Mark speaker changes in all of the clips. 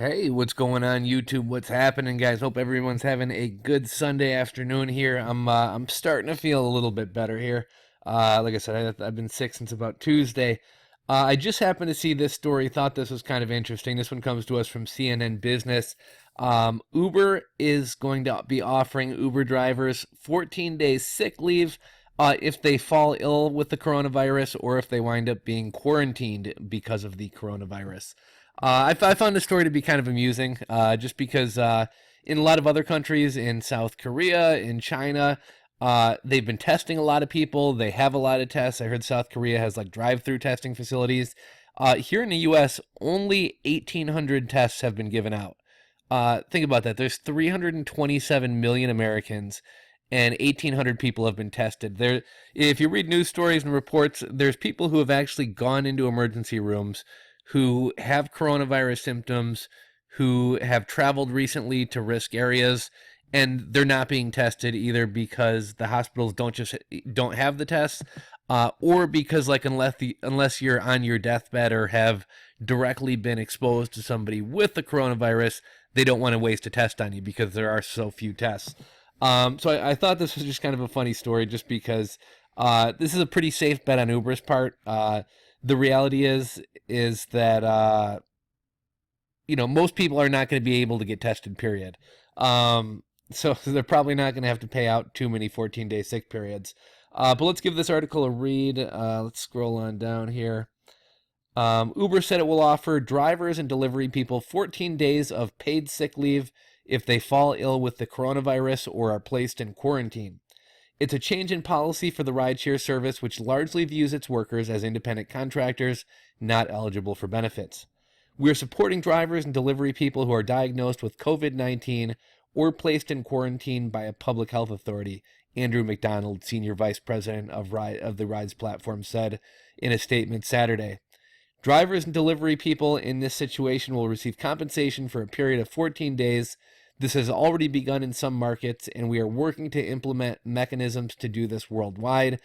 Speaker 1: Hey, what's going on YouTube? What's happening, guys? Hope everyone's having a good Sunday afternoon here. I'm starting to feel a little bit better here. Like I said, I've been sick since about Tuesday. I just happened to see this story. Thought this was kind of interesting. This one comes to us from CNN Business. Uber is going to be offering Uber drivers 14 days sick leave if they fall ill with the coronavirus or if they wind up being quarantined because of the coronavirus. I found the story to be kind of amusing, just because in a lot of other countries, in South Korea, in China, they've been testing a lot of people. They have a lot of tests. I heard South Korea has like drive-through testing facilities. Here in the U.S., only 1,800 tests have been given out. Think about that. There's 327 million Americans, and 1,800 people have been tested. There, if you read news stories and reports, there's people who have actually gone into emergency rooms who have coronavirus symptoms, who have traveled recently to risk areas, and they're not being tested either because the hospitals don't have the tests, or because like unless you're on your deathbed or have directly been exposed to somebody with the coronavirus, they don't want to waste a test on you because there are so few tests. So I thought this was just kind of a funny story, just because this is a pretty safe bet on Uber's part. The reality is that most people are not going to be able to get tested. Period. So they're probably not going to have to pay out too many 14-day sick periods. But let's give this article a read. Let's scroll on down here. Uber said it will offer drivers and delivery people 14 days of paid sick leave if they fall ill with the coronavirus or are placed in quarantine. It's a change in policy for the rideshare service, which largely views its workers as independent contractors not eligible for benefits. We're supporting drivers and delivery people who are diagnosed with COVID-19 or placed in quarantine by a public health authority, Andrew McDonald, senior vice president of the Rides platform, said in a statement Saturday. Drivers and delivery people in this situation will receive compensation for a period of 14 days. This has already begun in some markets, and we are working to implement mechanisms to do this worldwide.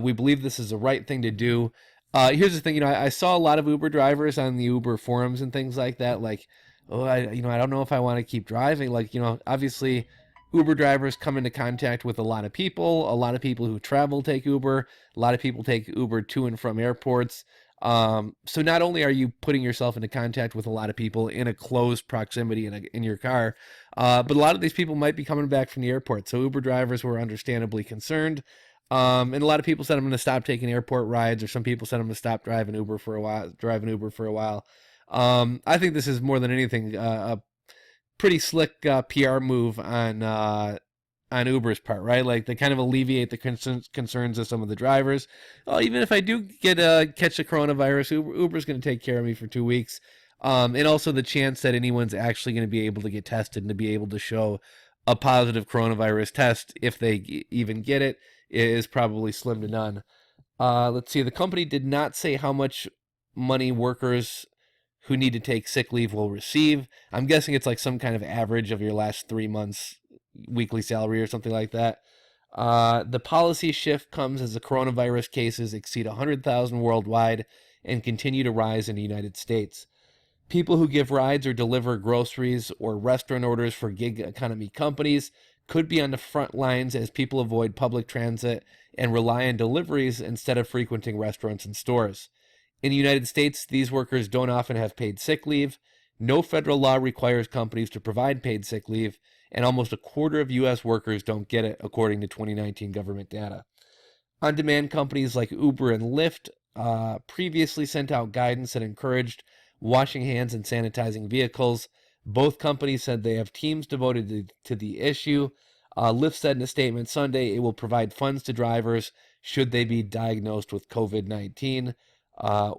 Speaker 1: We believe this is the right thing to do. Here's the thing, I saw a lot of Uber drivers on the Uber forums and things like that, like, I don't know if I want to keep driving. Like, obviously, Uber drivers come into contact with a lot of people. A lot of people who travel take Uber. A lot of people take Uber to and from airports. So not only are you putting yourself into contact with a lot of people in a close proximity in your car, but a lot of these people might be coming back from the airport. So Uber drivers were understandably concerned. And a lot of people said I'm going to stop taking airport rides, or some people said I'm going to stop driving Uber for a while. I think this is more than anything a pretty slick PR move on Uber's part, right? Like, they kind of alleviate the concerns of some of the drivers. Well, even if I do catch the coronavirus, Uber's going to take care of me for 2 weeks. And also the chance that anyone's actually going to be able to get tested and to be able to show a positive coronavirus test, if they even get it, is probably slim to none. Let's see. The company did not say how much money workers who need to take sick leave will receive. I'm guessing it's like some kind of average of your last 3 months' weekly salary or something like that. The policy shift comes as the coronavirus cases exceed 100,000 worldwide and continue to rise in the United States. People who give rides or deliver groceries or restaurant orders for gig economy companies could be on the front lines as people avoid public transit and rely on deliveries instead of frequenting restaurants and stores. In the United States, these workers don't often have paid sick leave. No federal law requires companies to provide paid sick leave, and almost a quarter of U.S. workers don't get it, according to 2019 government data. On-demand companies like Uber and Lyft previously sent out guidance that encouraged washing hands and sanitizing vehicles. Both companies said they have teams devoted to the issue. Lyft said in a statement Sunday it will provide funds to drivers should they be diagnosed with COVID-19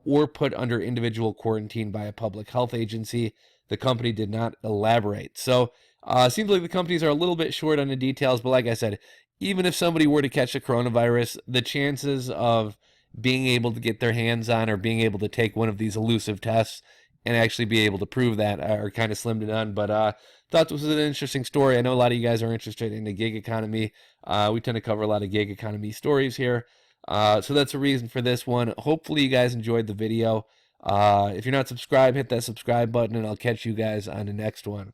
Speaker 1: or put under individual quarantine by a public health agency. The company did not elaborate. So it seems like the companies are a little bit short on the details, but like I said, even if somebody were to catch the coronavirus, the chances of being able to get their hands on or being able to take one of these elusive tests and actually be able to prove that are kind of slim to none. But thought this was an interesting story. I know a lot of you guys are interested in the gig economy. We tend to cover a lot of gig economy stories here. So that's a reason for this one. Hopefully you guys enjoyed the video. If you're not subscribed, hit that subscribe button, and I'll catch you guys on the next one.